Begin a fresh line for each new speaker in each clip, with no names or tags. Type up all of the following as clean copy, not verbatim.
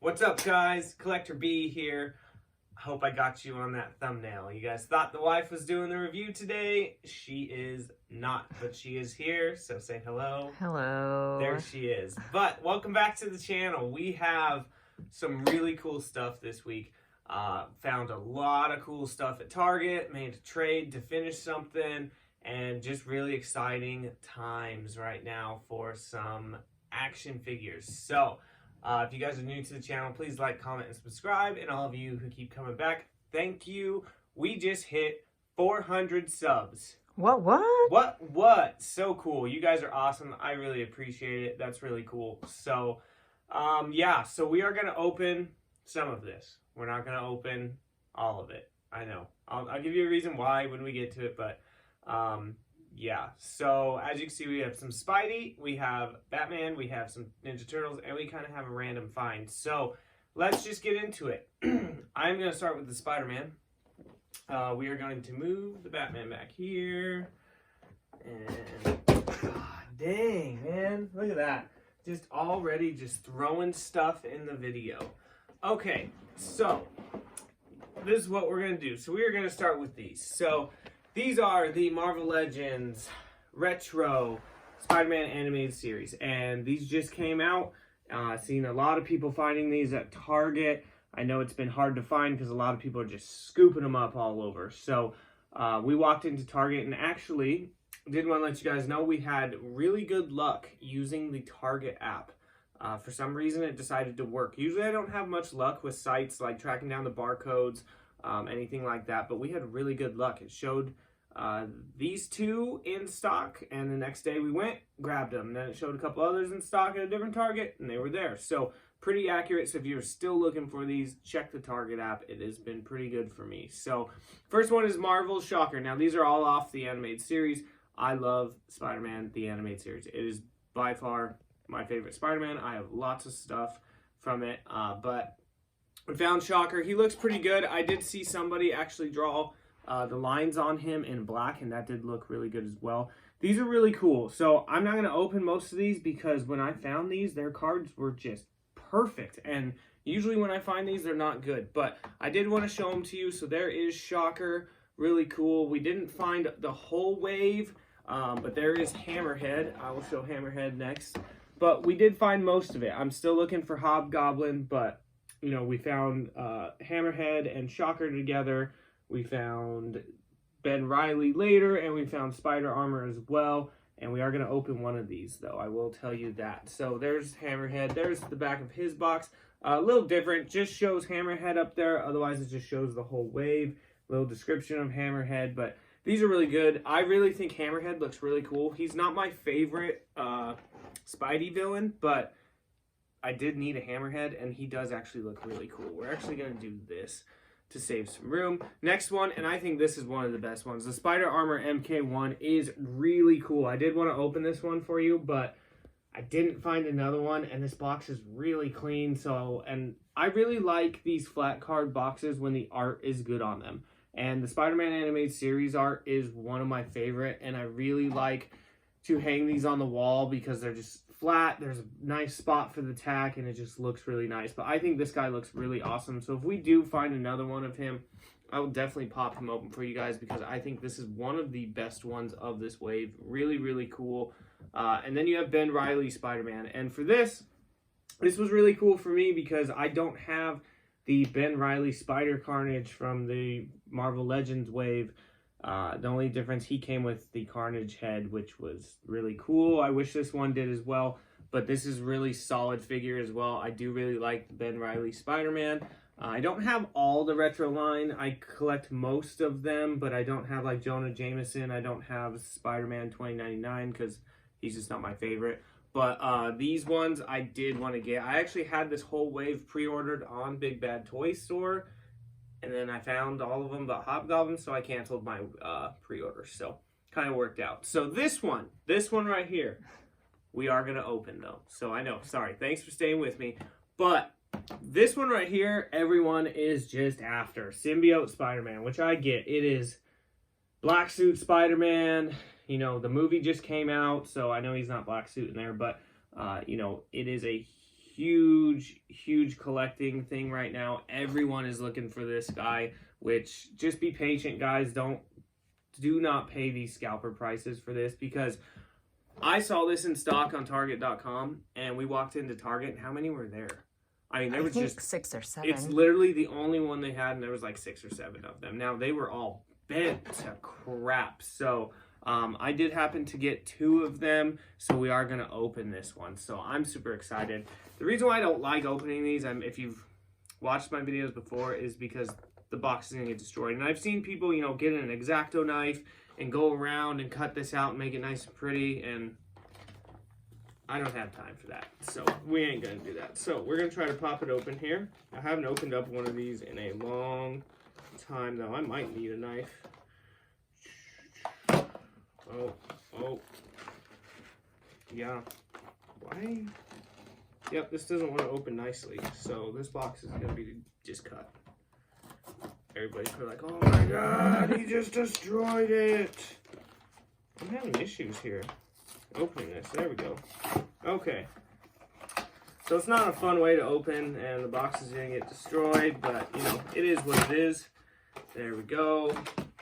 What's up, guys? Collector B here. I hope I got you on that thumbnail. You guys thought the wife was doing the review today. She is not, but she is here, so say hello.
Hello.
There she is. But welcome back to the channel. We have some really cool stuff this week. Found a lot of cool stuff at Target, made a trade to finish something, and just really exciting times right now for some action figures. So, if you guys are new to the channel, please like, comment, and subscribe. And all of you who keep coming back, thank you. We just hit 400 subs. What? So cool. You guys are awesome. I really appreciate it. That's really cool. So, yeah. So we are going to open some of this. We're not going to open all of it. I know. I'll give you a reason why when we get to it, but yeah, so as you can see, we have some Spidey, we have Batman, we have some Ninja Turtles, and we kind of have a random find. So let's just get into it. I'm going to start with the Spider-Man. We are going to move the Batman back here. And dang, man, look at that. Just already just throwing stuff in the video. Okay, so this is what we're going to do. So we are going to start with these. So these are the Marvel Legends Retro Spider-Man animated series, and these just came out. Seen a lot of people finding these at Target. I know it's been hard to find because a lot of people are just scooping them up all over. So we walked into Target, and actually did want to let you guys know we had really good luck using the Target app. For some reason, it decided to work. Usually I don't have much luck with sites like tracking down the barcodes, anything like that, but we had really good luck. It showed these two in stock, and the next day we went, grabbed them. And then it showed a couple others in stock at a different Target, and they were there. So pretty accurate. So if you're still looking for these, check the Target app. It has been pretty good for me. So first one is Marvel's Shocker. Now these are all off the animated series. I love Spider-Man, the animated series. It is by far my favorite Spider-Man. I have lots of stuff from it, but we found Shocker. He looks pretty good. I did see somebody actually draw the lines on him in black, and that did look really good as well. These are really cool. So I'm not going to open most of these because when I found these, their cards were just perfect. And usually when I find these, they're not good. But I did want to show them to you. So there is Shocker. Really cool. We didn't find the whole wave, but there is Hammerhead. I will show Hammerhead next. But we did find most of it. I'm still looking for Hobgoblin, but you know, we found Hammerhead and Shocker together. We found Ben Reilly later, and we found Spider Armor as well. And we are going to open one of these, though. I will tell you that. So there's Hammerhead. There's the back of his box. A little different. Just shows Hammerhead up there. Otherwise, it just shows the whole wave. Little description of Hammerhead. But these are really good. I really think Hammerhead looks really cool. He's not my favorite Spidey villain, but I did need a Hammerhead, and he does actually look really cool. We're actually going to do this to save some room. Next one, and I think this is one of the best ones. The Spider Armor MK1 is really cool. I did want to open this one for you, but I didn't find another one, and this box is really clean. So, and I really like these flat card boxes when the art is good on them. And the Spider-Man animated series art is one of my favorite, and I really like to hang these on the wall because they're just flat. There's a nice spot for the tack, and it just looks really nice. But I think this guy looks really awesome. So if we do find another one of him, I will definitely pop him open for you guys because I think this is one of the best ones of this wave. Really, really cool. And then you have Ben Reilly Spider-Man. And for this was really cool for me because I don't have the Ben Reilly Spider Carnage from the Marvel Legends wave. The only difference, he came with the Carnage head, which was really cool. I wish this one did as well, but this is really solid figure as well. I do really like the Ben Reilly Spider-Man. I don't have all the retro line. I collect most of them, but I don't have like Jonah Jameson. I don't have Spider-Man 2099 because he's just not my favorite. But these ones I did want to get. I actually had this whole wave pre-ordered on Big Bad Toy Store, and then I found all of them but Hobgoblin, so I canceled my pre-order. So kind of worked out. So this one right here, we are going to open though. So I know, sorry, thanks for staying with me. But this one right here, everyone is just after. Symbiote Spider-Man, which I get. It is Black Suit Spider-Man. You know, the movie just came out, so I know he's not Black Suit in there, but, you know, it is a huge collecting thing right now. Everyone is looking for this guy, which just be patient, guys. Do not pay these scalper prices for this, because I saw this in stock on Target.com, and we walked into Target, and how many were there? I mean, there was just
6 or 7.
It's literally the only one they had, and there was like 6 or 7 of them. Now, they were all bent to crap, so I did happen to get 2 of them, so we are going to open this one. So I'm super excited. The reason why I don't like opening these, if you've watched my videos before, is because the box is going to get destroyed. And I've seen people, you know, get an X-Acto knife and go around and cut this out and make it nice and pretty, and I don't have time for that, so we ain't gonna do that. So we're gonna try to pop it open here. I haven't opened up one of these in a long time, though. I might need a knife. Oh. Yeah. Why? Yep, this doesn't want to open nicely, so this box is gonna be just cut. Everybody's probably like, oh my god, he just destroyed it. I'm having issues here opening this. There we go. Okay. So it's not a fun way to open, and the box is going to get destroyed, but, you know, it is what it is. There we go.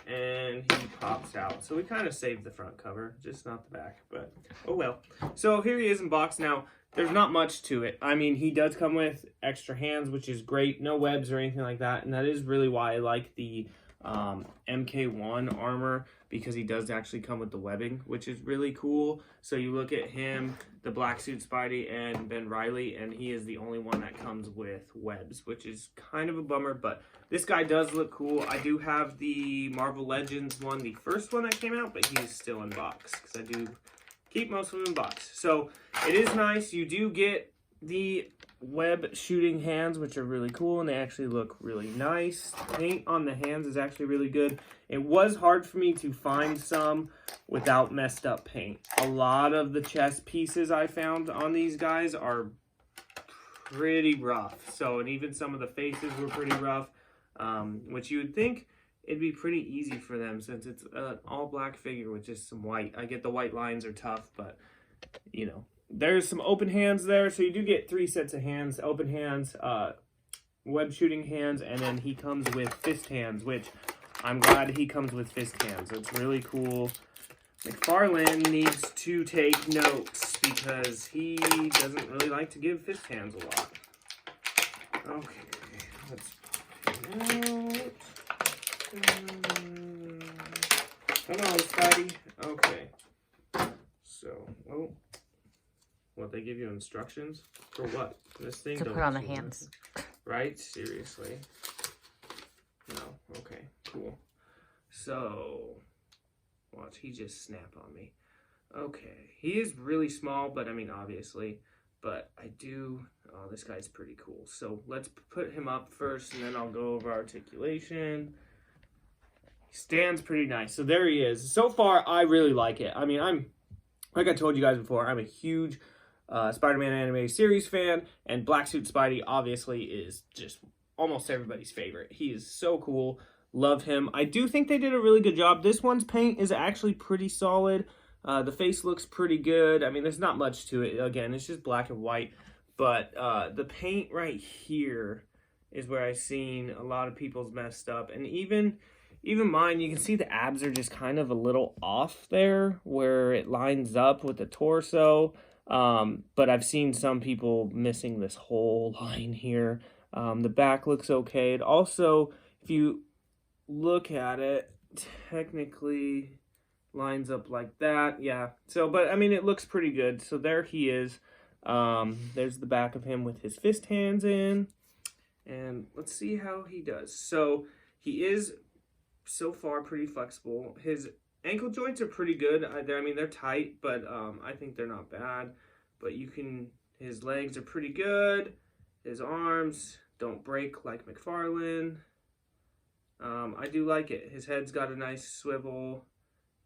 And he pops out. So we kind of saved the front cover, just not the back, but oh well. So here he is in box. Now, there's not much to it. I mean, he does come with extra hands, which is great. No webs or anything like that, and that is really why I like the MK1 armor, because he does actually come with the webbing, which is really cool. So you look at him, the Black Suit Spidey, and Ben Reilly, and he is the only one that comes with webs, which is kind of a bummer, but this guy does look cool. I do have the Marvel Legends one, the first one that came out, but he's still in box, because I do keep most of them in box. So it is nice. You do get the web shooting hands, which are really cool, and they actually look really nice. Paint on the hands is actually really good. It was hard for me to find some without messed up paint. A lot of the chest pieces I found on these guys are pretty rough. So, and even some of the faces were pretty rough, which you would think it'd be pretty easy for them, since it's an all black figure with just some white. I get the white lines are tough, but you know, there's some open hands there, so you do get 3 sets of hands, open hands, web shooting hands, and then he comes with fist hands, which I'm glad he comes with fist hands. It's really cool. Mcfarlane needs to take notes, because he doesn't really like to give fist hands a lot. Okay, let's put it out. Come on, Spidey. Okay. So, oh. What, they give you instructions? For what? This thing
to put on the hands.
Right? Seriously? No. Okay. Cool. So, watch. He just snapped on me. Okay. He is really small, but I mean, obviously. But I do... Oh, this guy's pretty cool. So, let's put him up first, and then I'll go over articulation. He stands pretty nice. So, there he is. So far, I really like it. I mean, like I told you guys before, I'm a huge Spider-Man animated series fan, and Black Suit Spidey obviously is just almost everybody's favorite. He is so cool. Love him. I do think they did a really good job. This one's paint is actually pretty solid. The face looks pretty good. I mean, there's not much to it. Again, it's just black and white. But the paint right here is where I've seen a lot of people's messed up. And even mine, you can see the abs are just kind of a little off there where it lines up with the torso. But I've seen some people missing this whole line here. The back looks okay. It also, if you look at it, technically lines up like that. Yeah. So, but I mean, it looks pretty good. So there he is. There's the back of him with his fist hands in. And let's see how he does. So he is so far pretty flexible. His ankle joints are pretty good. I mean, they're tight, but I think they're not bad. But his legs are pretty good. His arms don't break like Mcfarlane. I do like it. His head's got a nice swivel.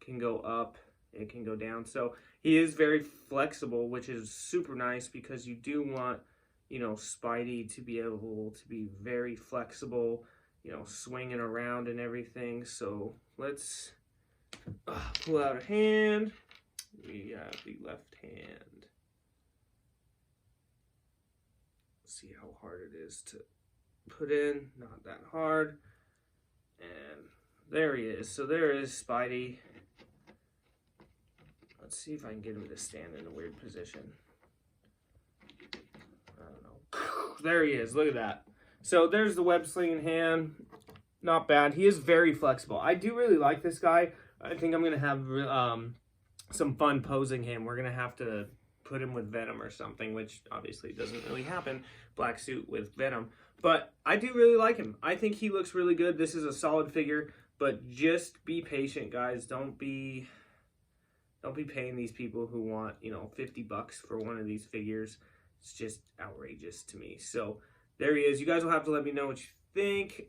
Can go up. It can go down. So he is very flexible, which is super nice, because you do want, you know, Spidey to be able to be very flexible, you know, swinging around and everything. So let's pull out a hand. We have the left hand. see how hard it is to put in. Not that hard. And there he is. So there is Spidey. Let's see if I can get him to stand in a weird position. I don't know. There he is. Look at that. So there's the web slinging hand. Not bad. He is very flexible. I do really like this guy. I think I'm going to have some fun posing him. We're going to have to put him with Venom or something, which obviously doesn't really happen. Black suit with Venom. But I do really like him. I think he looks really good. This is a solid figure, but just be patient, guys. Don't be paying these people who want, you know, $50 for one of these figures. It's just outrageous to me. So there he is. You guys will have to let me know what you think.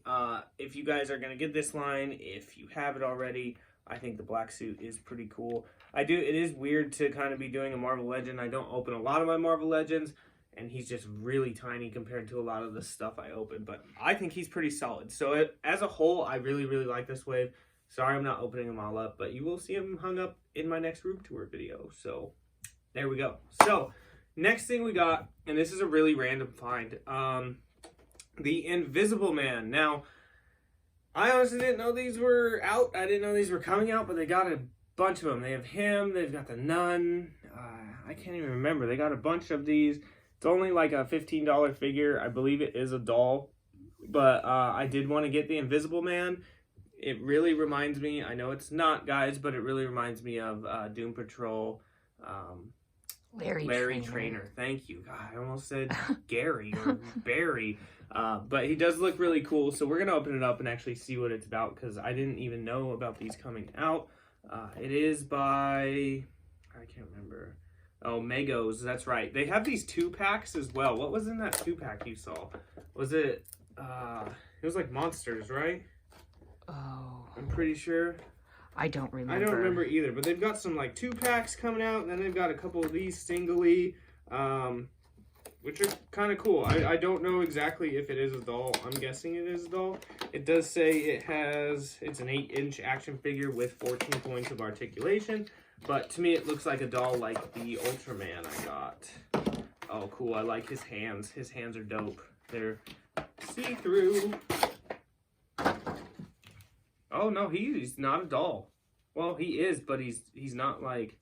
If you guys are going to get this line, if you have it already, I think the black suit is pretty cool. It is weird to kind of be doing a Marvel Legend. I don't open a lot of my Marvel Legends, and he's just really tiny compared to a lot of the stuff I open. But I think he's pretty solid. So as a whole, I really, really like this wave. Sorry I'm not opening them all up, but you will see them hung up in my next room tour video. So there we go. So next thing we got, and this is a really random find, the Invisible Man. Now, I honestly didn't know these were out. I didn't know these were coming out, but they got a bunch of them. They have him. They've got the Nun. I can't even remember. They got a bunch of these. It's only like a $15 figure. I believe it is a doll. But I did want to get the Invisible Man. It really reminds me, I know it's not, guys, but it really reminds me of Doom Patrol. Larry Trainer. Thank you. God, I almost said Gary or Barry. But he does look really cool. So we're going to open it up and actually see what it's about, because I didn't even know about these coming out. It is by, I can't remember. Oh, Megos. That's right. They have these 2-packs as well. What was in that 2-pack you saw? Was it, it was like Monsters, right?
Oh.
I'm pretty sure.
I don't remember.
I don't remember either, but they've got some like 2-packs coming out, and then they've got a couple of these singly, which are kind of cool. I don't know exactly if it is a doll. I'm guessing it is a doll. It does say it's an 8-inch action figure with 14 points of articulation, but to me it looks like a doll like the Ultraman I got. Oh, cool. I like his hands. His hands are dope. They're see-through. Oh, no, he's not a doll. Well, he is, but he's not like...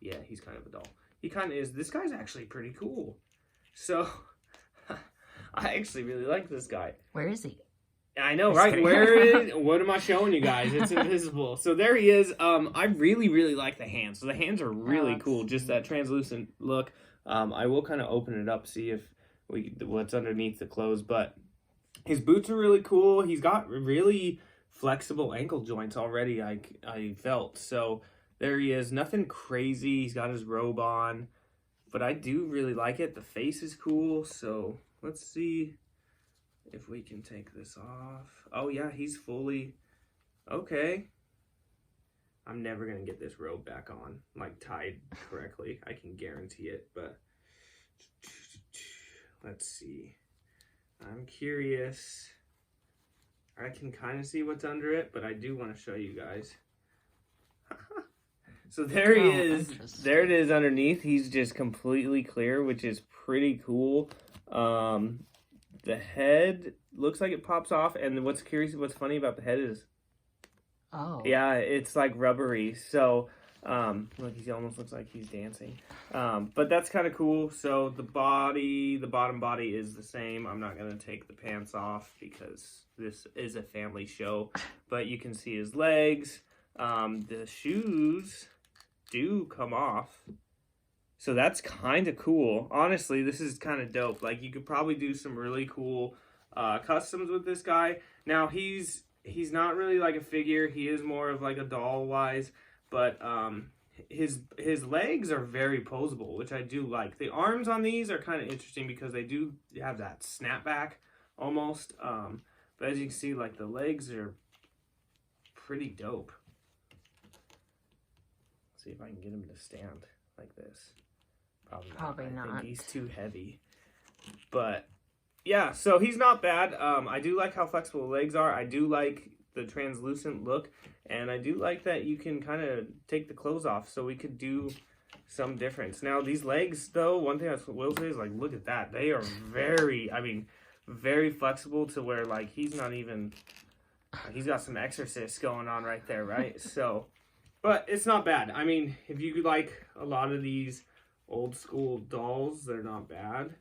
Yeah, he's kind of a doll. He kind of is. This guy's actually pretty cool. So, I actually really like this guy.
Where is he?
I know, right? Where is... What am I showing you guys? It's invisible. So, there he is. I really, really like the hands. So, the hands are really cool. Just that translucent look. I will kind of open it up, see if what's underneath the clothes. But his boots are really cool. He's got really... flexible ankle joints already, I felt. So there he is. Nothing crazy. He's got his robe on, but I do really like it. The face is cool. So let's see if we can take this off. Oh yeah, he's fully okay. I'm never gonna get this robe back on, like tied correctly. I can guarantee it, but let's see. I'm curious. I can kind of see what's under it, but I do want to show you guys. So there he is. There it is underneath. He's just completely clear, which is pretty cool. The head looks like it pops off, and what's funny about the head is, yeah, it's like rubbery. So, look, he almost looks like he's dancing. But that's kind of cool. So the bottom body is the same. I'm not going to take the pants off because this is a family show, but you can see his legs. The shoes do come off. So that's kind of cool. Honestly, this is kind of dope. Like, you could probably do some really cool customs with this guy. Now, he's not really like a figure. He is more of like a doll-wise. But his legs are very posable, which I do like. The arms on these are kind of interesting because they do have that snapback almost. But as you can see, like, the legs are pretty dope. Let's see if I can get him to stand like this. Probably not. I think he's too heavy. But yeah, so he's not bad. I do like how flexible the legs are. I do like the translucent look, and I do like that you can kind of take the clothes off, so we could do some difference. Now, these legs, though, one thing I will say is, like, look at that. They are very, I mean, very flexible to where, like, he's not even, he's got some exorcist going on right there, right? So, but it's not bad. I mean, if you like a lot of these old school dolls, they're not bad.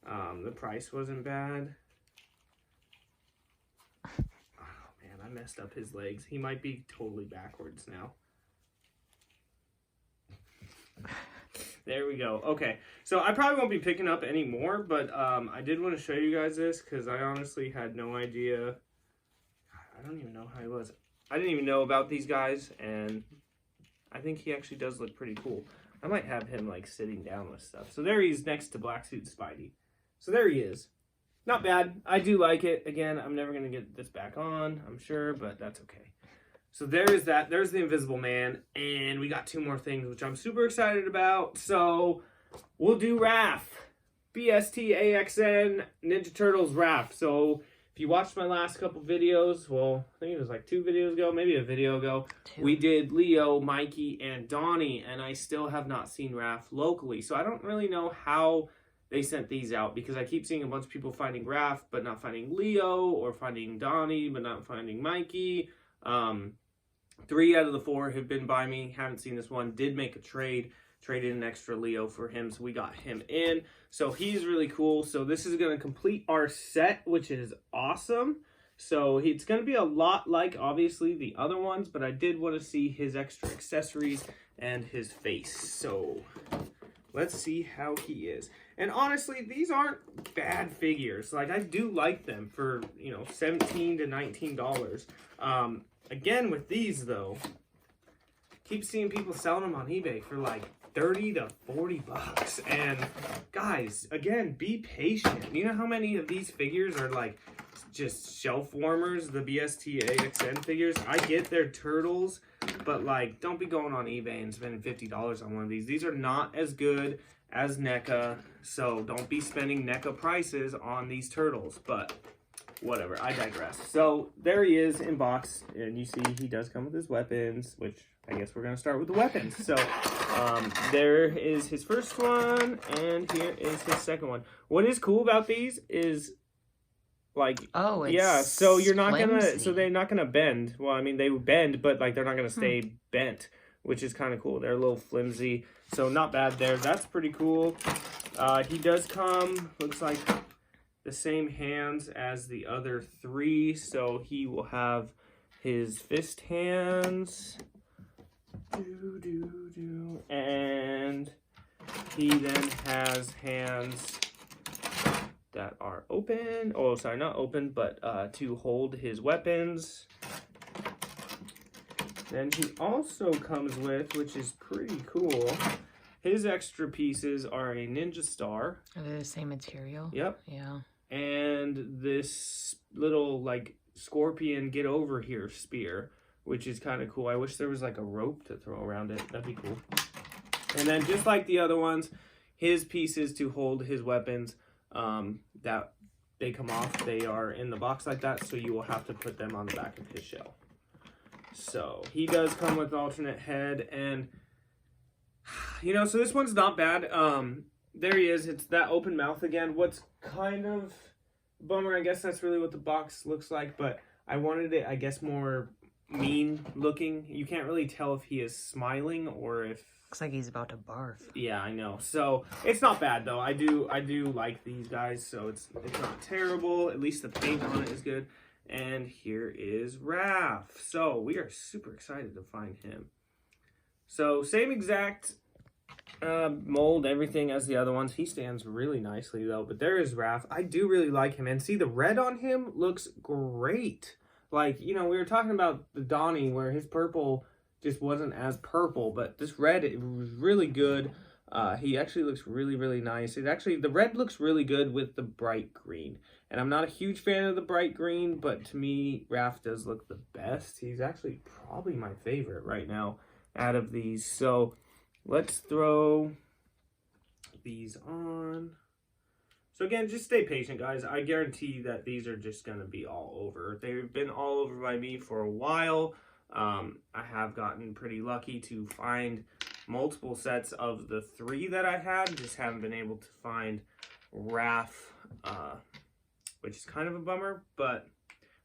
The price wasn't bad. Oh, man, I messed up his legs. He might be totally backwards now. There we go. Okay, so I probably won't be picking up any more, but I did want to show you guys this because I honestly had no idea. I don't even know how he was. I didn't even know about these guys, and I think he actually does look pretty cool. I might have him like sitting down with stuff. So there he is next to Black Suit Spidey. So there he is. Not bad. I do like it. Again, I'm never going to get this back on, I'm sure, but that's okay. So there is that. There's the Invisible Man. And we got two more things, which I'm super excited about. So we'll do Raph. BSTAXN Ninja Turtles Raph. So if you watched my last couple videos, well, I think it was like 2 videos ago, maybe a video ago, we did Leo, Mikey, and Donnie. And I still have not seen Raph locally. So I don't really know how they sent these out because I keep seeing a bunch of people finding Raph, but not finding Leo, or finding Donnie, but not finding Mikey. 3 out of the 4 have been by me. Haven't seen this one. Did make a trade. Traded an extra Leo for him, so we got him in. So he's really cool. So this is going to complete our set, which is awesome. So it's going to be a lot like, obviously, the other ones, but I did want to see his extra accessories and his face. So let's see how he is. And honestly, these aren't bad figures. Like, I do like them for, you know, $17 to $19. Again, with these, though, keep seeing people selling them on eBay for, like, 30 to 40 bucks. And, guys, again, be patient. You know how many of these figures are, like, just shelf warmers, the BSTAXN figures? I get they're turtles, but, like, don't be going on eBay and spending $50 on one of these. These are not as good as NECA, so don't be spending NECA prices on these turtles, but whatever, I digress. So there he is in box, and you see he does come with his weapons, which I guess we're going to start with the weapons. So there is his first one, and here is his second one. What is cool about these is, like,
oh, it's
yeah, so you're not
flimsy.
gonna, so they're not gonna bend. Well, I mean, they would bend, but like they're not gonna stay bent, which is kind of cool. They're a little flimsy, so not bad there. That's pretty cool. He does come, looks like, the same hands as the other 3, so he will have his fist hands, and he then has hands that are open. Oh, sorry, not open, but to hold his weapons. Then he also comes with, which is pretty cool, his extra pieces are a ninja star.
Are they the same material?
Yep.
Yeah.
And this little, like, scorpion get over here spear, which is kind of cool. I wish there was like a rope to throw around it. That'd be cool. And then just like the other ones, his pieces to hold his weapons, that they come off. They are in the box like that, so you will have to put them on the back of his shell. So he does come with alternate head, and you know, so this one's not bad. There he is. It's that open mouth again. What's kind of bummer, I guess that's really what the box looks like, but I wanted it, I guess, more mean looking. You can't really tell if he is smiling or if...
Looks like he's about to barf.
Yeah, I know. So it's not bad though. I do like these guys, so it's not terrible. At least the paint on it is good. And here is Raph. So we are super excited to find him. So same exact mold, everything as the other ones. He stands really nicely though, but there is Raph. I do really like him, and see, the red on him looks great. Like, you know, we were talking about the Donnie where his purple just wasn't as purple, but this red, it was really good. He actually looks really, really nice. The red looks really good with the bright green, and I'm not a huge fan of the bright green, but to me, Raph does look the best. He's actually probably my favorite right now out of these. So let's throw these on. So again, just stay patient, guys. I guarantee that these are just going to be all over. They've been all over by me for a while. I have gotten pretty lucky to find multiple sets of the 3 that I had. Just haven't been able to find Raph, which is kind of a bummer, but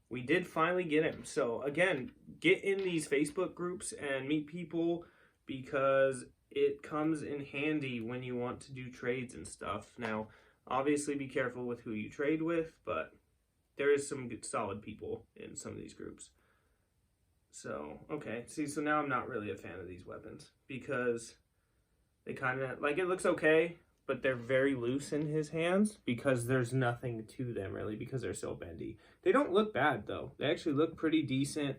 we did finally get him. So again, get in these Facebook groups and meet people, because it comes in handy when you want to do trades and stuff. Now, obviously be careful with who you trade with, but there is some good solid people in some of these groups. So, okay. See, so now I'm not really a fan of these weapons, because they kind of, like, it looks okay, but they're very loose in his hands because there's nothing to them, really, because they're so bendy. They don't look bad, though. They actually look pretty decent.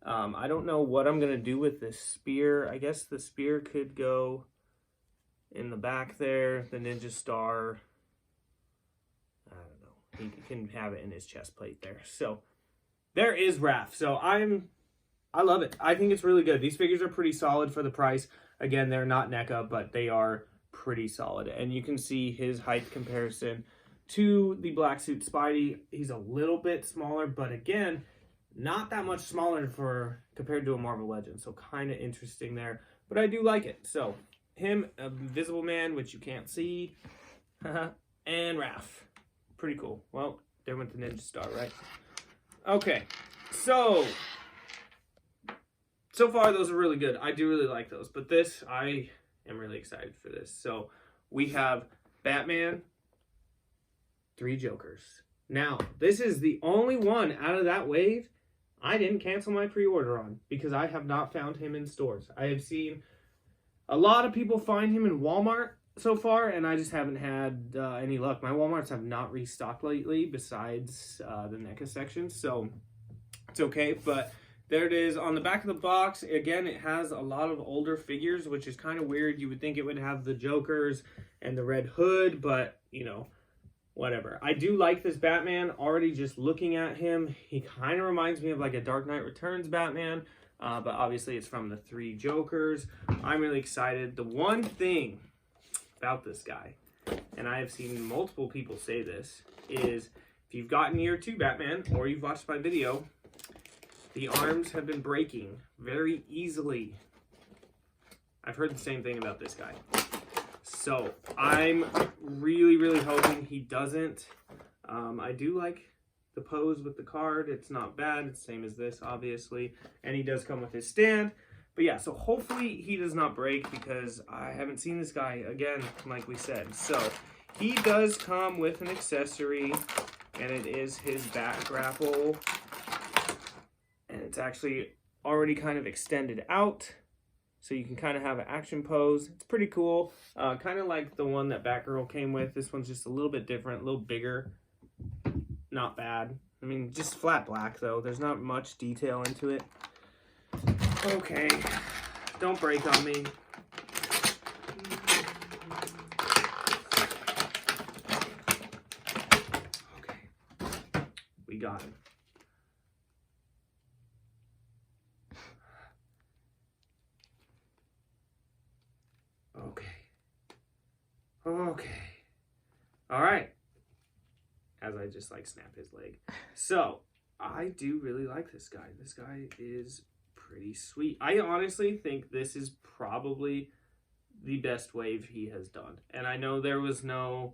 I don't know what I'm going to do with this spear. I guess the spear could go in the back there, the ninja star. I don't know. He can have it in his chest plate there. So, there is Raph. So, I love it. I think it's really good. These figures are pretty solid for the price. Again, they're not NECA, but they are pretty solid. And you can see his height comparison to the black suit Spidey. He's a little bit smaller, but again, not that much smaller compared to a Marvel Legend. So kind of interesting there. But I do like it. So him, Invisible Man, which you can't see, and Raph. Pretty cool. Well, there went the Ninja Star, right? Okay, so far those are really good. I do really like those. But this, I am really excited for this. So we have Batman, 3 Jokers. Now, this is the only one out of that wave I didn't cancel my pre-order on, because I have not found him in stores. I have seen a lot of people find him in Walmart so far, and I just haven't had any luck. My Walmarts have not restocked lately, besides the NECA section, so it's okay. But there it is on the back of the box. Again, it has a lot of older figures, which is kind of weird. You would think it would have the Jokers and the Red Hood, but, you know, whatever. I do like this Batman. Already just looking at him, he kind of reminds me of like a Dark Knight Returns Batman, but obviously it's from the 3 Jokers. I'm really excited. The one thing about this guy, and I have seen multiple people say this, is if you've gotten year 2 Batman, or you've watched my video, the arms have been breaking very easily. I've heard the same thing about this guy. So I'm really, really hoping he doesn't. I do like the pose with the card. It's not bad. It's the same as this, obviously. And he does come with his stand. But yeah, so hopefully he does not break, because I haven't seen this guy, again, like we said. So he does come with an accessory, and it is his bat grapple. And it's actually already kind of extended out, so you can kind of have an action pose. It's pretty cool. Kind of like the one that Batgirl came with. This one's just a little bit different, a little bigger. Not bad. I mean, just flat black, though. There's not much detail into it. Okay. Don't break on me. Okay. We got him. Okay. All right. As I just like snap his leg. So I do really like this guy. This guy is pretty sweet. I honestly think this is probably the best wave he has done. And I know there was no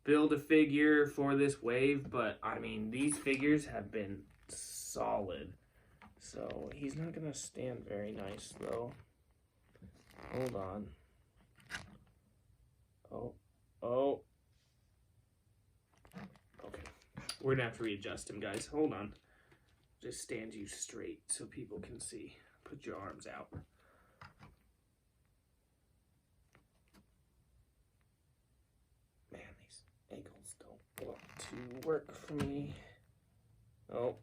Build-A-Figure for this wave, but I mean, these figures have been solid. So he's not going to stand very nice, though. Hold on. Oh. Okay. We're going to have to readjust him, guys. Hold on. Just stand you straight so people can see. Put your arms out. Man, these ankles don't want to work for me. Oh.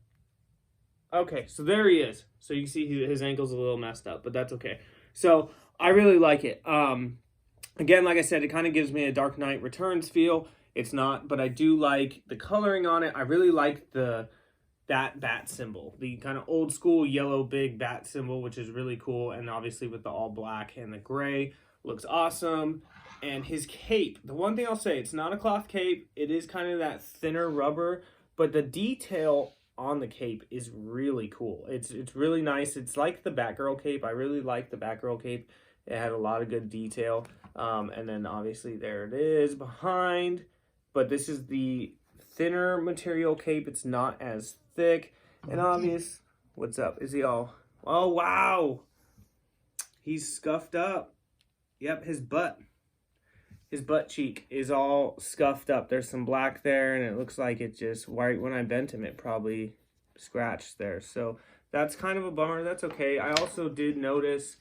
Okay, so there he is. So you can see his ankle's a little messed up, but that's okay. So I really like it. Again, like I said, it kind of gives me a Dark Knight Returns feel. It's not, but I do like the coloring on it. I really like that bat symbol, the kind of old school yellow big bat symbol, which is really cool. And obviously with the all black and the gray, looks awesome. And his cape, the one thing I'll say, it's not a cloth cape. It is kind of that thinner rubber, but the detail on the cape is really cool. It's really nice. It's like the Batgirl cape. I really like the Batgirl cape. It had a lot of good detail. And then obviously there it is behind. But this is the thinner material cape. It's not as thick. And obvious, what's up? Is he all, oh wow. He's scuffed up. Yep, his butt cheek is all scuffed up. There's some black there, and it looks like it just, right when I bent him, it probably scratched there. So that's kind of a bummer. That's okay. I also did notice,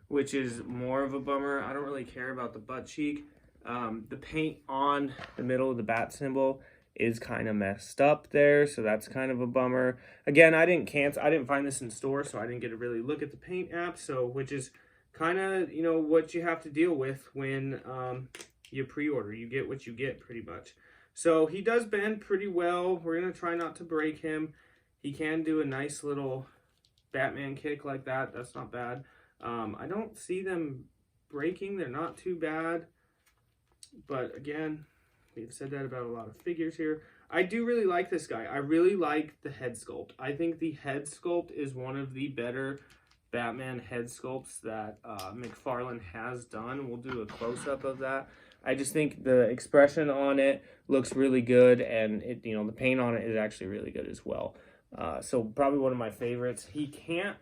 which is more of a bummer, I don't really care about the butt cheek. The paint on the middle of the bat symbol is kind of messed up there, so that's kind of a bummer. Again, I didn't find this in store, so I didn't get to really look at the paint app, so which is kind of, you know, what you have to deal with when you pre-order. You get what you get, pretty much. So he does bend pretty well. We're going to try not to break him. He can do a nice little Batman kick like that. That's not bad. I don't see them breaking. They're not too bad. But again, we've said that about a lot of figures here. I do really like this guy. I really like the head sculpt. I think the head sculpt is one of the better Batman head sculpts that Mcfarlane has done. We'll do a close-up of that. I just think the expression on it looks really good, and it, you know, the paint on it is actually really good as well. So probably one of my favorites. He can't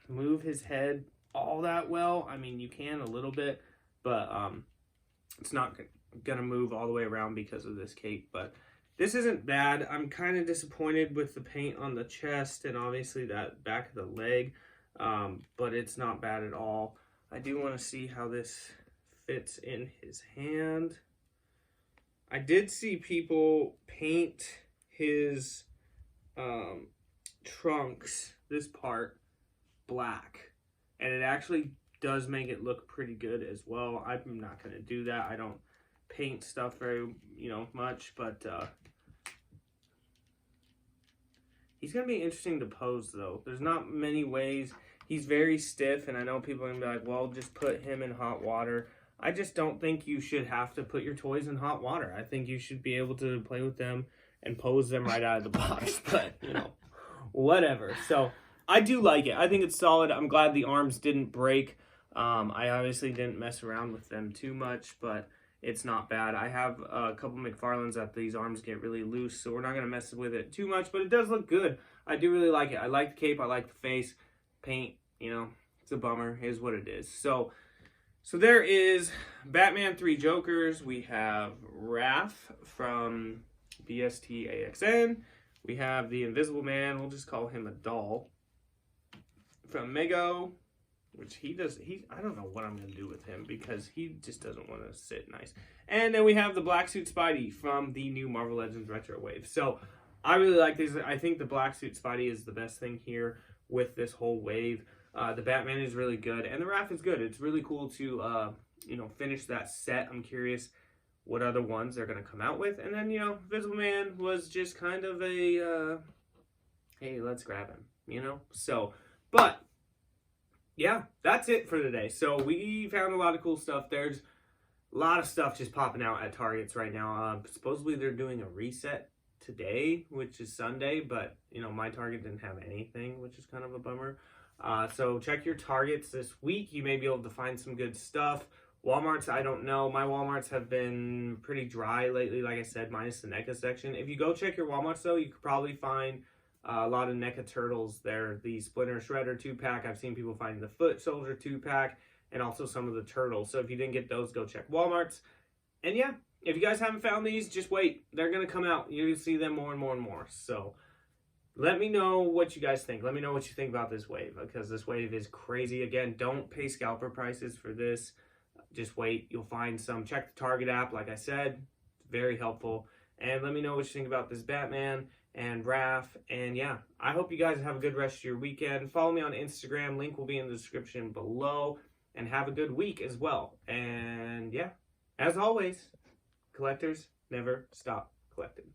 move his head all that well. I mean, you can a little bit, but it's not gonna move all the way around because of this cape. But this isn't bad. I'm kind of disappointed with the paint on the chest and obviously that back of the leg, but it's not bad at all. I do want to see how this fits in his hand. I did see people paint his trunks, this part, black, and it actually does make it look pretty good as well. I'm not going to do that. I don't paint stuff very, much, but he's going to be interesting to pose, though. There's not many ways. He's very stiff, and I know people are going to be like, well, just put him in hot water. I just don't think you should have to put your toys in hot water. I think you should be able to play with them and pose them right out of the box, but, whatever. So I do like it. I think it's solid. I'm glad the arms didn't break. I obviously didn't mess around with them too much, but it's not bad. I have a couple McFarlanes that these arms get really loose, so we're not going to mess with it too much, but it does look good. I do really like it. I like the cape. I like the face. Paint, it's a bummer. Is what it is. So there is Batman 3 Jokers. We have Raph from BSTAXN. We have the Invisible Man. We'll just call him a doll. From Mego, which I don't know what I'm going to do with him because he just doesn't want to sit nice. And then we have the Black Suit Spidey from the new Marvel Legends Retro Wave. So I really like these. I think the Black Suit Spidey is the best thing here with this whole wave. The Batman is really good, and the Raph is good. It's really cool to, finish that set. I'm curious what other ones they're going to come out with. And then, Invisible Man was just kind of a, hey, let's grab him, So, but, yeah, that's it for today. So we found a lot of cool stuff. There's a lot of stuff just popping out at Targets right now. Supposedly they're doing a reset today, which is Sunday, but, my Target didn't have anything, which is kind of a bummer. So check your Targets this week. You may be able to find some good stuff. Walmart's, I don't know. My Walmarts have been pretty dry lately, like I said, minus the NECA section. If you go check your Walmarts, though, you could probably find a lot of NECA Turtles there. The Splinter Shredder 2-pack. I've seen people find the Foot Soldier 2-pack and also some of the Turtles. So if you didn't get those, go check Walmart's. And yeah, if you guys haven't found these, just wait. They're going to come out. You'll see them more and more and more. So let me know what you guys think. Let me know what you think about this wave, because this wave is crazy. Again, don't pay scalper prices for this. Just wait. You'll find some. Check the Target app, like I said. Very helpful. And let me know what you think about this Batman and Raph. And yeah, I hope you guys have a good rest of your weekend. Follow me on Instagram. Link will be in the description below. And have a good week as well. And yeah, as always, collectors never stop collecting.